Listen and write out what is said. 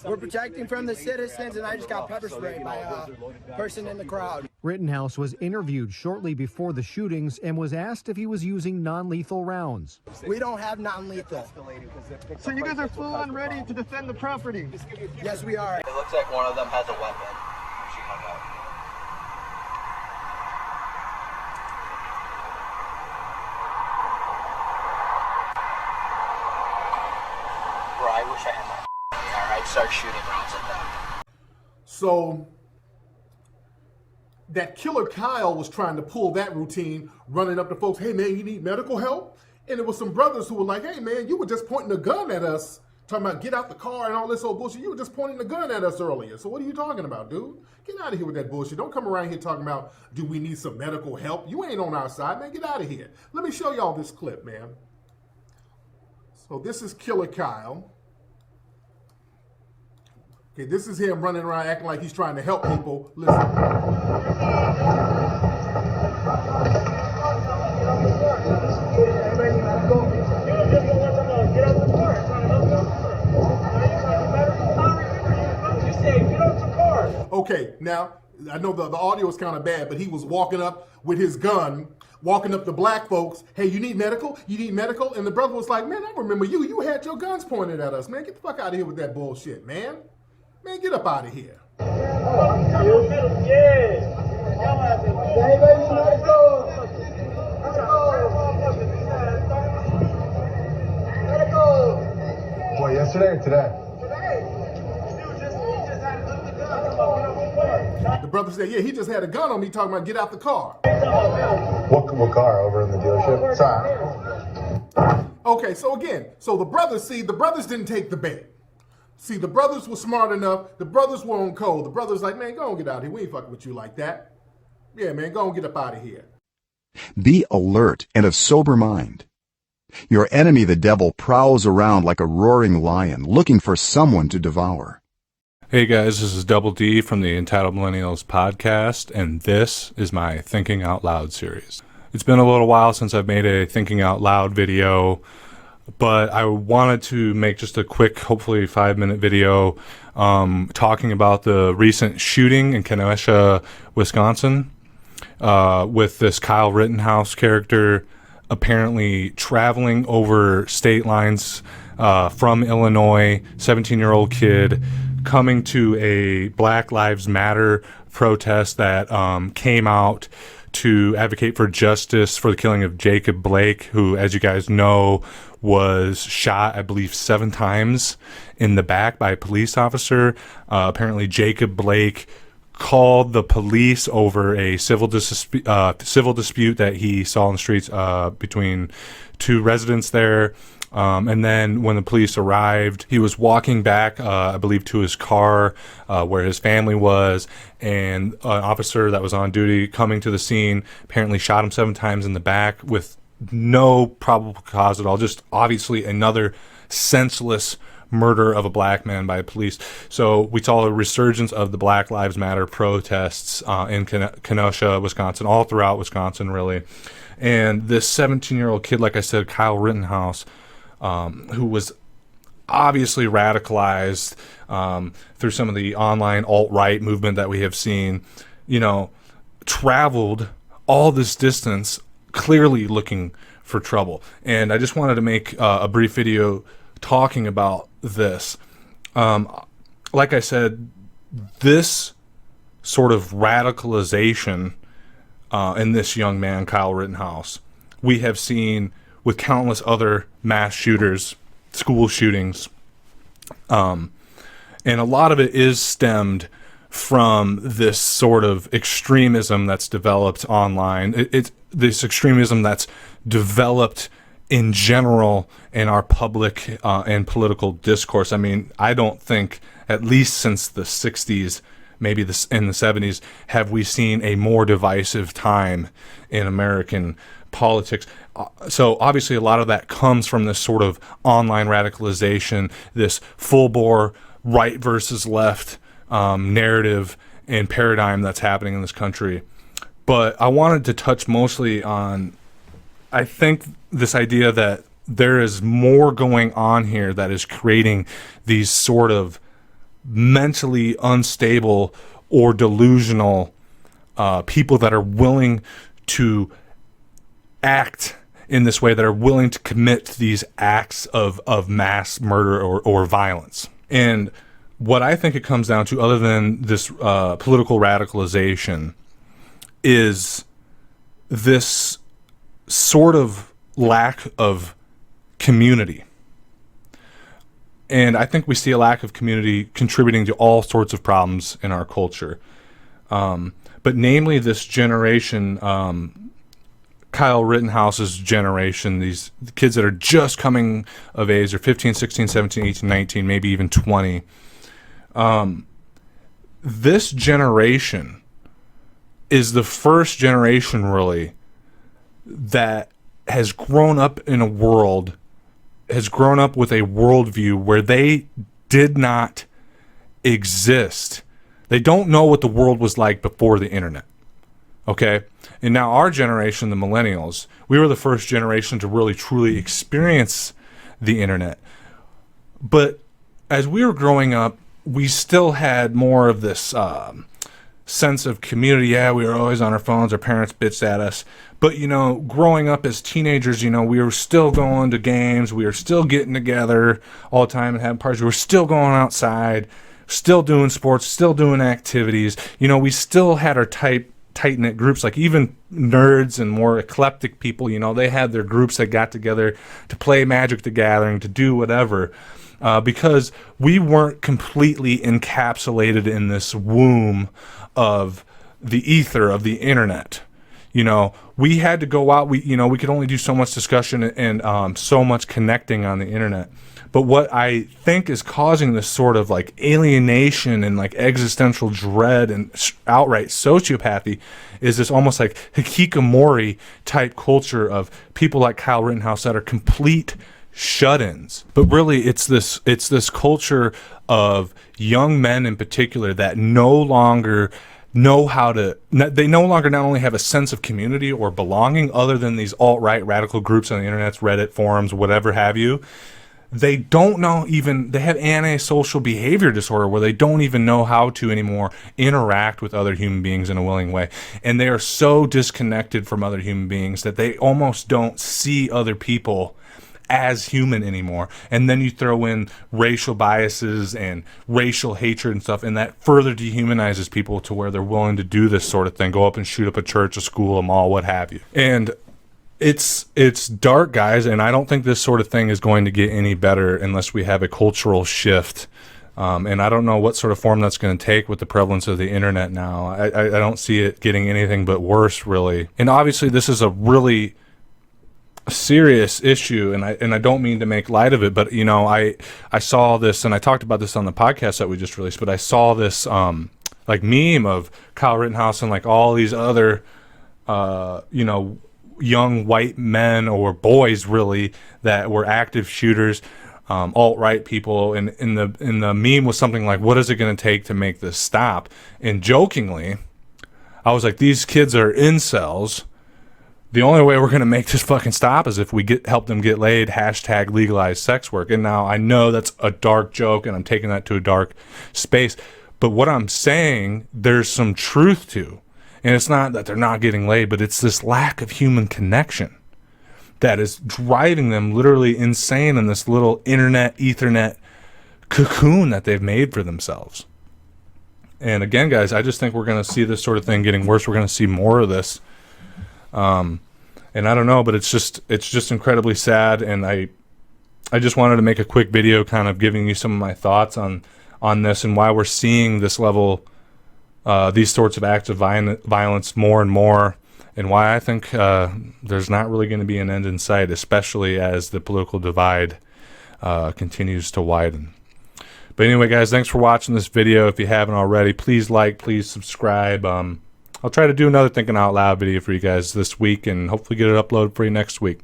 We're protecting from the citizens, and I just got pepper sprayed by a person in the crowd. Rittenhouse was interviewed shortly before the shootings and was asked if he was using non-lethal rounds. We don't have non-lethal. So you guys are full on ready to defend the property? Yes, we are. It looks like one of them has a weapon. She hung up. Bro, I wish I had my AR. I'd start shooting rounds at them. So that killer Kyle was trying to pull that routine, running up to folks, hey man, you need medical help? And it was some brothers who were like, hey man, you were just pointing a gun at us, talking about get out the car and all this old bullshit. You were just pointing a gun at us earlier. So what are you talking about, dude? Get out of here with that bullshit. Don't come around here talking about, do we need some medical help? You ain't on our side, man. Get out of here. Let me show y'all this clip, man. So this is Killer Kyle. Okay, this is him running around acting like he's trying to help people. Listen. Okay, now, I know the audio is kind of bad, but he was walking up with his gun, walking up to black folks. Hey, you need medical? You need medical? And the brother was like, man, I remember you. You had your guns pointed at us, man. Get the fuck out of here with that bullshit, man. Man, get up out of here. What, yesterday or today? The brother said, yeah, he just had a gun on me talking about get out the car. What car? Over in the dealership? Sorry. Okay, so again, so the brothers didn't take the bait. See, the brothers were smart enough. The brothers were on code. The brothers like, man, go on, get out of here. We ain't fucking with you like that. Yeah, man, go on, get up out of here. Be alert and of sober mind. Your enemy, the devil, prowls around like a roaring lion, looking for someone to devour. Hey guys, this is Double D from the Entitled Millennials podcast, and this is my Thinking Out Loud series. It's been a little while since I've made a Thinking Out Loud video, but I wanted to make just a quick, hopefully 5-minute video talking about the recent shooting in Kenosha, Wisconsin, with this Kyle Rittenhouse character apparently traveling over state lines from Illinois, 17-year-old kid, coming to a Black Lives Matter protest that came out to advocate for justice for the killing of Jacob Blake, who, as you guys know, was shot, I believe, 7 times in the back by a police officer. Apparently, Jacob Blake called the police over a civil dispute that he saw in the streets between 2 residents there. And then when the police arrived, he was walking back, I believe, to his car where his family was, and an officer that was on duty coming to the scene apparently shot him 7 times in the back with no probable cause at all. Just obviously another senseless murder of a black man by police. So we saw a resurgence of the Black Lives Matter protests in Kenosha, Wisconsin, all throughout Wisconsin, really. And this 17-year-old kid, like I said, Kyle Rittenhouse, who was obviously radicalized through some of the online alt-right movement that we have seen, traveled all this distance clearly looking for trouble. And I just wanted to make a brief video talking about this. Like I said, this sort of radicalization in this young man, Kyle Rittenhouse, we have seen with countless other mass shooters, school shootings. And a lot of it is stemmed from this sort of extremism that's developed online. It's this extremism that's developed in general in our public and political discourse. I mean, I don't think, at least since the 60s, maybe in the 70s, have we seen a more divisive time in American politics. So obviously a lot of that comes from this sort of online radicalization, this full-bore right versus left narrative and paradigm that's happening in this country. But I wanted to touch mostly on, I think, this idea that there is more going on here that is creating these sort of mentally unstable or delusional people that are willing to act in this way, that are willing to commit these acts of mass murder or violence. And what I think it comes down to, other than this political radicalization, is this sort of lack of community. And I think we see a lack of community contributing to all sorts of problems in our culture. But namely this generation, Kyle Rittenhouse's generation, these kids that are just coming of age, they're 15, 16, 17, 18, 19, maybe even 20. This generation is the first generation, really, that has grown up in a world, has grown up with a worldview where they did not exist. They don't know what the world was like before the internet. Okay? And now our generation, the millennials, we were the first generation to really truly experience the internet. But as we were growing up, we still had more of this sense of community. Yeah, we were always on our phones. Our parents bitched at us. But, you know, growing up as teenagers, you know, we were still going to games. We were still getting together all the time and having parties. We were still going outside, still doing sports, still doing activities. You know, we still had our tight-knit groups. Like even nerds and more eclectic people, you know, they had their groups that got together to play Magic the Gathering, to do whatever. Because we weren't completely encapsulated in this womb of the ether of the internet. You know, we had to go out. We could only do so much discussion and so much connecting on the internet. But what I think is causing this sort of like alienation and like existential dread and outright sociopathy is this almost like hikikomori type culture of people like Kyle Rittenhouse that are complete shut-ins. But really it's this culture of young men in particular that no longer know how to, they no longer not only have a sense of community or belonging other than these alt-right radical groups on the internet, Reddit forums, whatever have you. They don't know even, they have antisocial behavior disorder where they don't even know how to anymore interact with other human beings in a willing way. And they are so disconnected from other human beings that they almost don't see other people as human anymore. And then you throw in racial biases and racial hatred and stuff, and that further dehumanizes people to where they're willing to do this sort of thing, go up and shoot up a church, a school, a mall, what have you. And it's dark, guys, and I don't think this sort of thing is going to get any better unless we have a cultural shift. And I don't know what sort of form that's going to take with the prevalence of the internet now. I don't see it getting anything but worse, really. And obviously this is a really serious issue, and I don't mean to make light of it, but you know, I saw this, and I talked about this on the podcast that we just released, but I saw this like meme of Kyle Rittenhouse and like all these other you know, young white men or boys really that were active shooters, alt-right people, and in the meme was something like, what is it going to take to make this stop? And jokingly I was like, these kids are incels. The only way we're going to make this fucking stop is if we help them get laid, hashtag legalized sex work. And now I know that's a dark joke and I'm taking that to a dark space. But what I'm saying, there's some truth to. And it's not that they're not getting laid, but it's this lack of human connection that is driving them literally insane in this little internet, ethernet cocoon that they've made for themselves. And again, guys, I just think we're going to see this sort of thing getting worse. We're going to see more of this. And I don't know, but it's just incredibly sad. And I just wanted to make a quick video kind of giving you some of my thoughts on this and why we're seeing this level, these sorts of acts of violence more and more, and why I think there's not really going to be an end in sight, especially as the political divide continues to widen. But anyway, guys, thanks for watching this video. If you haven't already, please like, please subscribe. I'll try to do another Thinking Out Loud video for you guys this week and hopefully get it uploaded for you next week.